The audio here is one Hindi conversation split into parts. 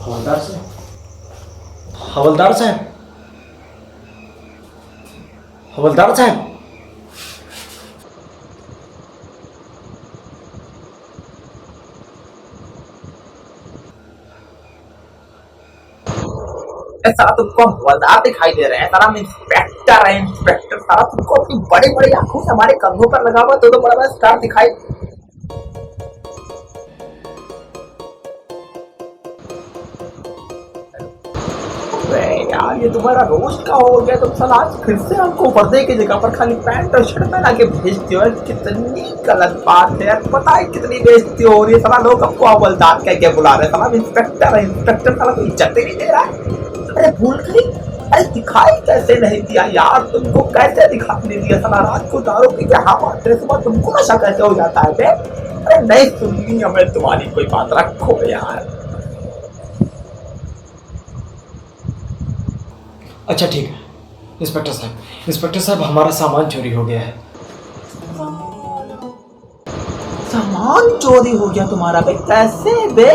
हवलदार साहब, हवलदार साहब, हवलदार साहब। साला तुमको हवलदार दिखाई दे रहे हैं, साला हम इंस्पेक्टर है। इंस्पेक्टर साला तुमको अपनी बड़ी बड़ी आंखों से हमारे कंधों पर लगा हुआ तो बड़ा बड़ा स्टार दिखाई। यार ये तुम्हारा रोज का हो गया। तुम साला आज फिर से हमको पर्दे की जगह पर खाली पैंट और शर्ट पहना के भेजते हो। कितनी गलत बात है यार। पता है कितनी बेइज्जती हो रही है। साला लोग हमको हवलदार कह के बुला रहे हैं। साला इंस्पेक्टर है। इंस्पेक्टर साला कोई इज्जत ही नहीं दे रहा है। अरे भूल गई। अरे दिखाई कैसे नहीं दिया यार। तुमको कैसे दिखाई नहीं दिया। साला रात को दारू पी के हम आते सुबह तुमको नशा कैसे हो जाता है बे। अरे नहीं सुननी हमें तुम्हारी कोई बात। रखो यार। अच्छा ठीक है इंस्पेक्टर साहब, इंस्पेक्टर साहब हमारा सामान चोरी हो गया है। सामान चोरी हो गया तुम्हारा बे? कैसे बे?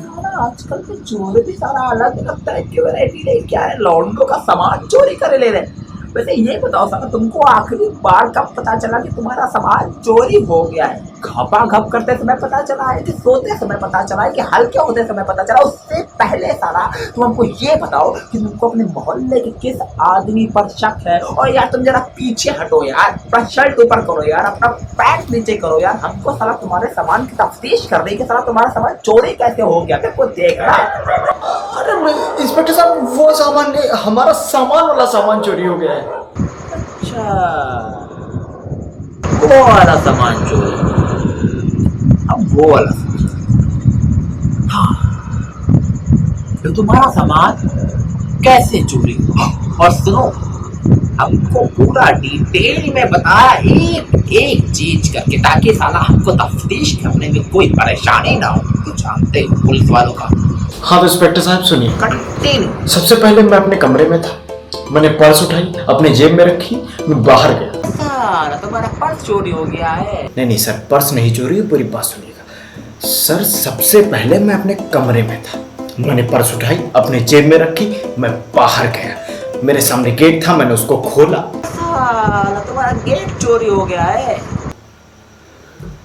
सारा आजकल के चोर भी सारा अलग अलग तरह की वैरायटी लेके आए। लौंडों का सामान चोरी करे ले रहे। वैसे ये बताओ साला तुमको आखिरी बार कब पता चला कि तुम्हारा सामान चोरी हो गया है? घपा घप करते समय पता चला है कि सोते समय पता चला है कि हल्के होते समय पता चला? उससे पहले साला तुम हमको ये बताओ कि तुमको अपने मोहल्ले के किस आदमी पर शक है। और यार तुम जरा पीछे हटो यार। अपना शर्ट ऊपर करो यार। अपना पैंट नीचे करो यार। हमको साला तुम्हारे सामान की तफ्तीश कर रही कि साला तुम्हारा सामान चोरी कैसे हो गया। देखो देखना। अरे इंस्पेक्टर साहब वो सामान नहीं, हमारा सामान वाला सामान चोरी हो गया है। अच्छा वो वाला सामान चोरी। अब वो वाला हाँ। तो तुम्हारा सामान कैसे चोरी हुआ? और सुनो हमको पूरा डिटेल में बताया एक एक चीज करके, ताकि साला हमको तफ्तीश करने में कोई परेशानी ना हो। तो जानते हो पुलिस वालों का। हाँ तो इंस्पेक्टर साहब सुनिए। कंटिन्यू। सबसे पहले मैं अपने कमरे में था, मैंने पर्स उठाई, अपने जेब में रखी, मैं बाहर गया। साला तुम्हारा पर्स चोरी हो गया है? नहीं सर, पर्स नहीं चोरी हुई। पूरी बात सुनिएगा सर। सबसे पहले मैं अपने कमरे में था, मैंने पर्स उठाई, अपने जेब में रखी, मैं बाहर गया। मेरे सामने गेट था, मैंने उसको खोला। साला तुम्हारा गेट चोरी हो गया है?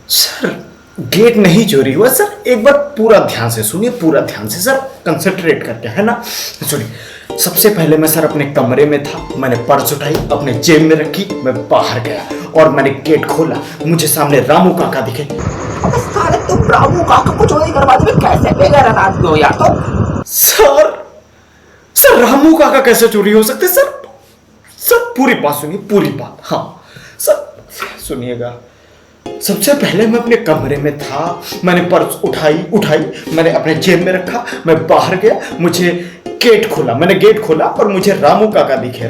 सर गेट नहीं चोरी हुआ सर। एक बार पूरा ध्यान से सुनिए, पूरा ध्यान से सर, कंसंट्रेट करके, है ना। सुनिए सबसे पहले मैं सर अपने कमरे में था, मैंने पर्स उठाई, अपने जेब में रखी, मैं बाहर गया और मैंने गेट खोला। मुझे सामने रामू काका दिखे। अबे साले तुम रामू काका को चोरी करवा दोगे? कैसे बेगैरत आदमी हो यार तुम। सर रामू काका कैसे चोरी हो सकते सर? सर पूरी बात सुनिए, पूरी बात। हाँ सर सुनिएगा। सबसे पहले मैं अपने कमरे में था, मैंने पर्स उठाई, मैंने अपने जेब में रखा, मैं बाहर गया, मुझे गेट खोला, मैंने गेट खोला और मुझे रामू काका दिखे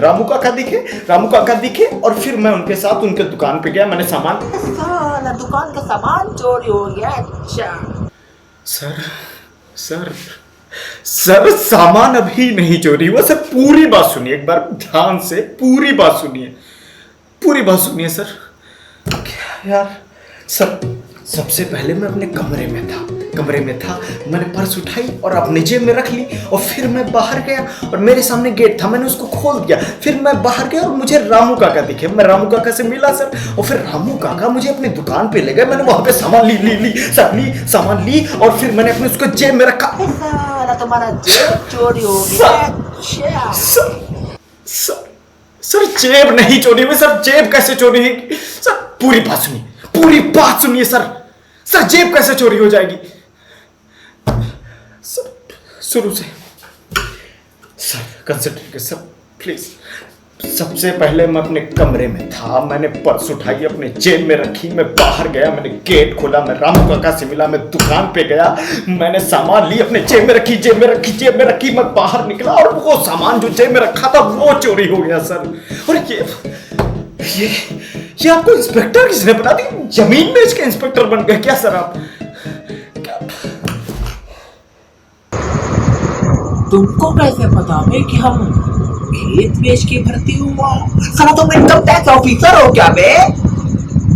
और फिर मैं उनके साथ उनके दुकान पे गया। मैंने सामान, साला दुकान का सामान चोरी हो गया। अच्छा सर सामान अभी नहीं चोरी हुआ सर। पूरी बात सुनिए एक बार ध्यान से, पूरी बात सुनिए सर। यार सर सबसे पहले मैं अपने कमरे में था, मैंने पर्स उठाई और अपने जेब में रख ली और फिर मैं बाहर गया और मेरे सामने गेट था, मैंने उसको खोल दिया। फिर मैं बाहर गया और मुझे रामू काका दिखे, मैं रामू काका से मिला सर और फिर रामू काका मुझे अपनी दुकान पे ले गए। मैंने वहां पे सामान ली और फिर मैंने अपने उसको जेब में रखा। साला तुम्हारा जेब चोरी हो गया। सर जेब नहीं चोरी हुई सर। जेब कैसे चोरी होगी सर? पूरी बात सुनिए सर। जेब कैसे चोरी हो जाएगी सर? शुरू से सर कंसंट्रेट सर प्लीज। सबसे पहले मैं अपने कमरे में था, मैंने पर्स उठाई, अपने जेब में रखी, मैं बाहर गया, मैंने गेट खोला, मैं रामू काका से मिला, मैं दुकान पे गया, मैंने सामान ली, अपने जेब में रखी, मैं बाहर निकला और वो सामान जो जेब में रखा था वो चोरी हो गया सर। और ये आपको इंस्पेक्टर किसने बना दी? जमीन बेच के इंस्पेक्टर बन गए क्या सर आप? तुमको कैसे पता है कि हम खेत बेच के भर्ती हुआ? साला तुम इनकम टैक्स ऑफिसर हो क्या बे?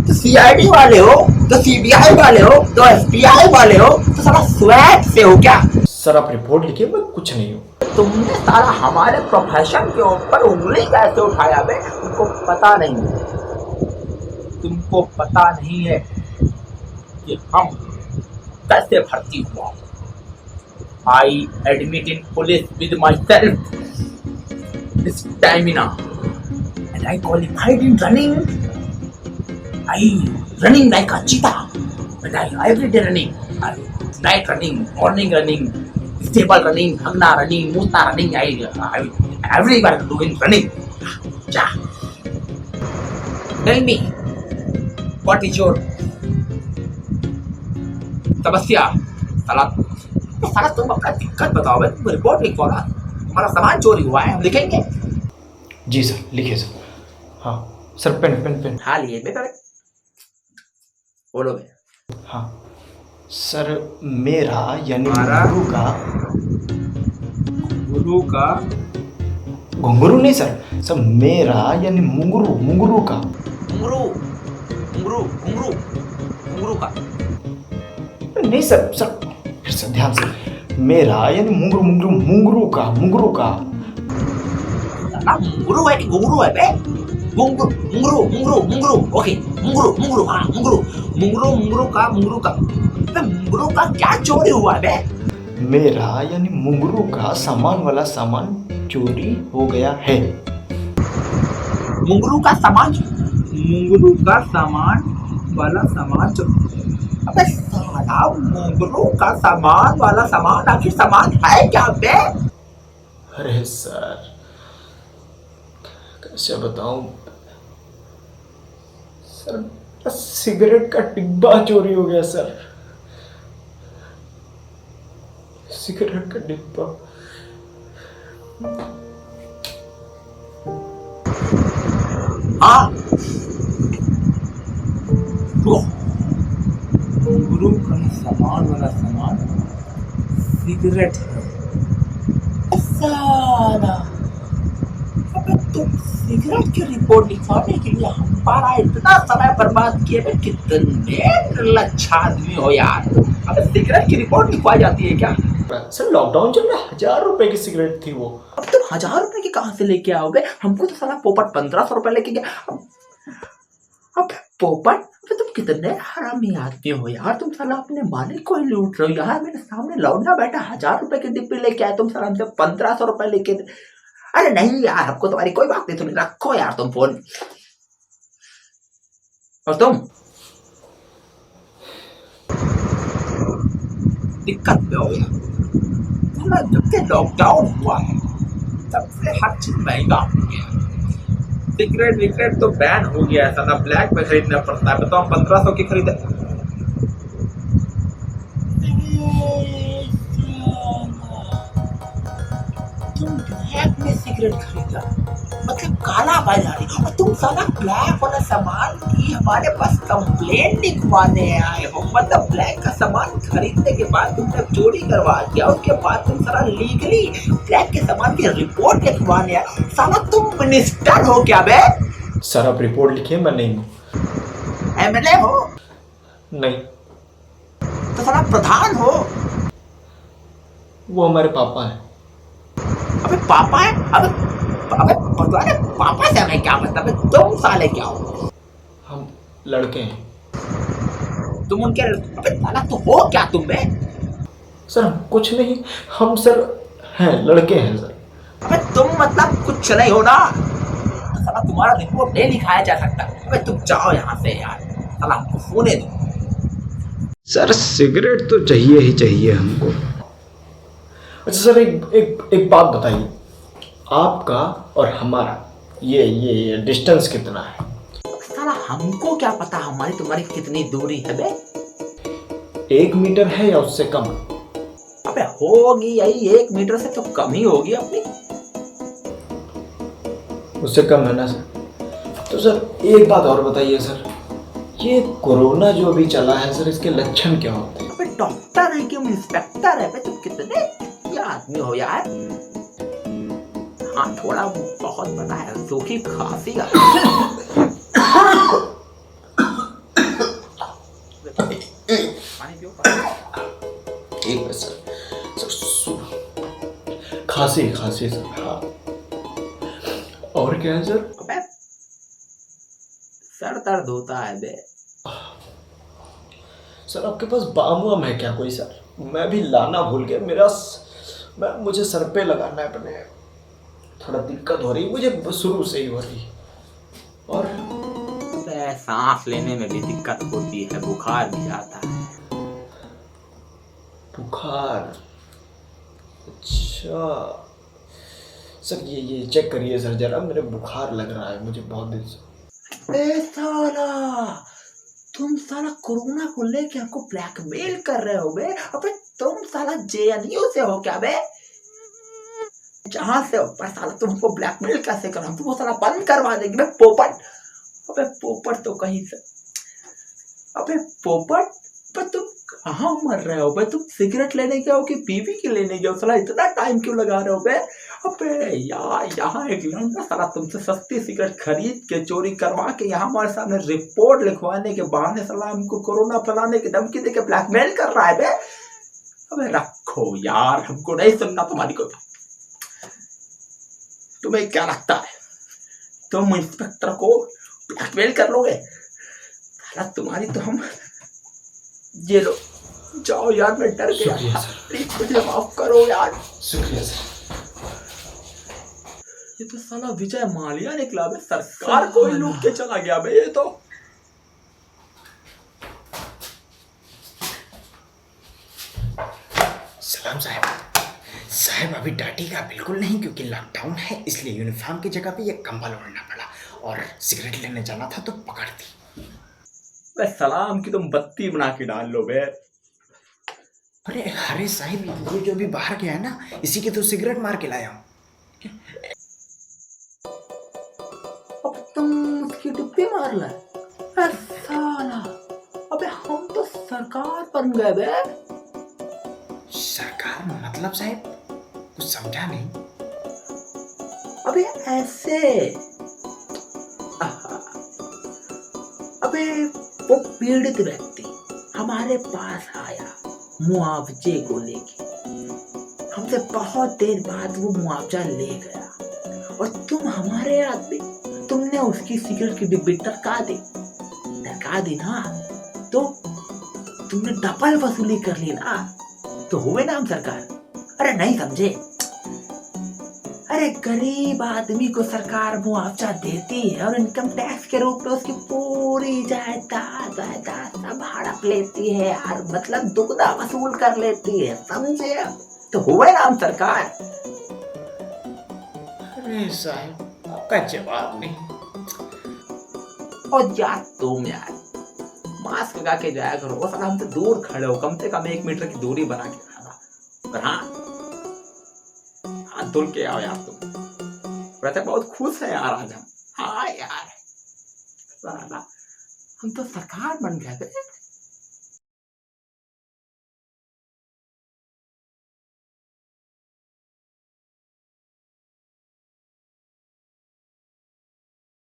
तो सीआईडी वाले हो, तो सीबीआई वाले हो, तो एसबीआई वाले हो, तो साला स्वैग से हो क्या? सर आप रिपोर्ट लिखिए, मैं कुछ नहीं हूँ। तुमने सारा हमारे प्रोफेशन के ऊपर उंगली कैसे उठाया बे? तुमको पता नहीं है, तुमको पता नहीं है कि हम कैसे भर्ती हुआ। I admit in police with my self stamina and I qualified in running. I running like अ चीता and I every day running, night running, morning running, stable running, hagna running, muta running. I everywhere doing running. Yeah. Tell me, what is your समस्या? साला तुम अपना दिक्कत बताओ भाई, तुम रिपोर्ट लिखो ना। हमारा सामान चोरी हुआ है, हम लिखेंगे। जी सर, लिखिए सर। हाँ सर, पेन पेन पेन। हाँ लिए बेटा, बोलो बे। हाँ सर, मेरा यानी हमारा घुंगरू का घुंगरू नहीं सर, सर मेरा यानी मुंगरू का घुंगरू का नहीं सर, सर फिर से ध्यान से। मेरा यानी मुंगरू का ना मुंगरू है कि घुंगरू है बे? मुंगरू ओके, मुंगरू हाँ मुंगरू का मुंगरू का क्या चोरी हुआ बे? मेरा यानी मुंगरू का सामान वाला सामान चोरी हो गया है। मुंगरू का सामान वाला सामान अबे साला, मुंगरू का सामान वाला सामान आखिर सामान है क्या बे? अरे सर कैसे बताऊं सर, सिगरेट का डिब्बा चोरी हो गया सर, सिगरेट का डिब्बा। हाँ गुरु का सामान वाला सामान सिगरेट है। साला अबे तुम सिगरेट की रिपोर्ट लिखवाने के लिए हमारा इतना समय बर्बाद किए बे? कितने निर्लज्ज आदमी हो यार। अबे सिगरेट की रिपोर्ट लिखवाई जाती है क्या? सर लॉकडाउन चल रहा है, 1000 रुपए की सिगरेट थी वो। अब तुम 1000 रुपए की कहाँ से लेके आओगे? हमको तो साला पोपट 1500 रुपए लेके गया। अब पोपट, अबे तुम कितने हरामी आदमी हो यार, तुम साला अपने मालिक को ही लूट रहे हो यार। मेरे सामने लौंडा बैठा 1000 रुपए की डिब्बी लेके आए, तुम साला हमसे 1500 रुपए लेके। अरे नहीं यार, हमको तुम्हारी कोई बात नहीं सुनी, रखो यार तुम फोन। और तुम दिक्कत में हो गया। जब से लॉकडाउन हुआ है तब से हर चीज महंगा हो गया। सिगरेट तो बैन हो गया है, साला ब्लैक में खरीदना पड़ता है। बताओ 1500 की खरीदे, तुम ब्लैक में सिगरेट खरीदा मतलब काला बाजारी। और तुम साला ब्लैक वाला सामान की हमारे पास कंप्लेंट लिखवाने आए हो। मतलब ब्लैक का सामान खरीदने के बाद तुमने चोरी करवा दिया, उसके बाद तुम साला लीगली ब्लैक के सामान की रिपोर्ट लिखवाने आए। साला तुम मिनिस्टर हो क्या बे? सर आप रिपोर्ट लिखिए, मैं नहीं हूँ। एमएलए हो? नहीं। तो साला प्रधान हो? वो हमारे पापा हैं। अबे पापा है? अबे पापा से हमें क्या मतलब है? तुम साले क्या हो? हम लड़के हैं। तुम उनके अबे साला तो हो क्या तुम बे? सर हम कुछ नहीं, हम सर हैं लड़के हैं सर। अबे तुम मतलब कुछ नहीं हो ना, तो साला तुम्हारा रिपोर्ट नहीं लिखाया जा सकता। अबे तुम जाओ यहाँ से यार, साला हमको सोने दो। सर सिगरेट तो चाहिए ही चाहिए हमको। अच्छा सर एक बात बताइए, आपका और हमारा ये डिस्टेंस कितना है? साला हमको क्या पता हमारी तुम्हारी कितनी दूरी है बे? 1 मीटर है या उससे कम? अबे होगी यही 1 मीटर से तो कम ही होगी अपनी। उससे कम है ना सर? तो सर एक बात और बताइए सर, ये कोरोना जो अभी चला है सर, इसके लक्षण क्या होते हैं? अबे डॉक्टर है कि इंस्पेक्टर है बे? तुम कितने क्या आदमी हो यार? हाँ थोड़ा बहुत पता है, सूखी खांसी का। पानी पियो। एक मिनट सर, खांसी खांसी सर, हाँ। और क्या है सर? अबे सर दर्द होता है बे। सर आपके पास बाम वाम है क्या कोई सर? मैं भी लाना भूल गया, मुझे सर पे लगाना है अपने। थोड़ा दिक्कत हो रही मुझे, शुरू से ही हो रही। और अबे सांस लेने में भी दिक्कत होती है, बुखार भी आता है। बुखार? अच्छा सर, ये चेक करिए सर जरा, मेरे बुखार लग रहा है मुझे बहुत दिन से। ए साला, तुम साला कोरोना को लेके हमको ब्लैकमेल कर रहे हो बे? अबे तुम साला जेएनयू से हो क्या बे? जहां से हो पर साला तुमको ब्लैकमेल कैसे कर, हम तुमको साला बंद करवा देंगे बे पोपट। अबे पोपट तो कहीं से, अबे पोपट पर तुम कहाँ मर रहे हो बे? तुम सिगरेट लेने गए हो कि बीवी के लेने गए हो? साला इतना टाइम क्यों लगा रहे हो बे? अबे यार, यहाँ एक लौंडा साला तुमसे सस्ती सिगरेट खरीद के चोरी करवा के यहाँ हमारे सामने रिपोर्ट लिखवाने के बहाने साला हमको कोरोना फैलाने की धमकी देके ब्लैकमेल कर रहा है बे। अबे रखो यार, हमको नहीं सुनना तुम्हारी कोई। तुम्हें क्या लगता है तुम इंस्पेक्टर को ब्लैकमेल कर लोगे? साला तुम्हारी तो हम, ये लो जाओ यार, मैं डर गया। प्लीज मुझे माफ करो यार। शुक्रिया सर। ये तो साला विजय माल्या निकला बे, सरकार को ही लूट के चला गया बे ये तो। सलाम साहब अभी डांटेगा बिल्कुल नहीं, क्योंकि लॉकडाउन है इसलिए यूनिफॉर्म की जगह पे ये कंबल ओढ़ना पड़ा, और सिगरेट लेने जाना था तो पकड़ दी। बे सलाम की तुम बत्ती बना के डाल लो बे। अरे साहिब, ये जो अभी बाहर गया है ना, इसी के तो सिगरेट मार के लाया हूँ। अब तुम उसकी डिब्बी मार ला? साला, अबे हम तो सरकार बन गए बे। सरकार मतलब साहिब कुछ समझा नहीं। अबे ऐसे, अबे वो पीड़ित व्यक्ति हमारे पास आया मुआवजे को लेके, हमसे बहुत देर बाद वो मुआवजा ले गया, और तुम हमारे आदमी, तुमने उसकी सिगरेट की डिब्बी टरका दी ना, तो तुमने डबल वसूली कर ली ना, तो हुए ना हम सरकार। अरे नहीं समझे? अरे गरीब आदमी को सरकार मुआवजा देती है और इनकम टैक्स के रूप में उसकी पूरी जायदाद सब हड़प लेती है यार, मतलब दुगना वसूल कर लेती है, समझे? तो हुए ना हम सरकार। अरे साहब आपका जवाब नहीं। और यार तुम यार मास्क लगा के जाया करो, साला हमसे दूर खड़े हो, कम से कम 1 मीटर की दूरी बना के खड़ा। और हाँ, हाथ धुल के आओ यार तुम। वैसे बहुत खुश है यार आज हम। हाँ यार, साला हम तो सरकार बन गए।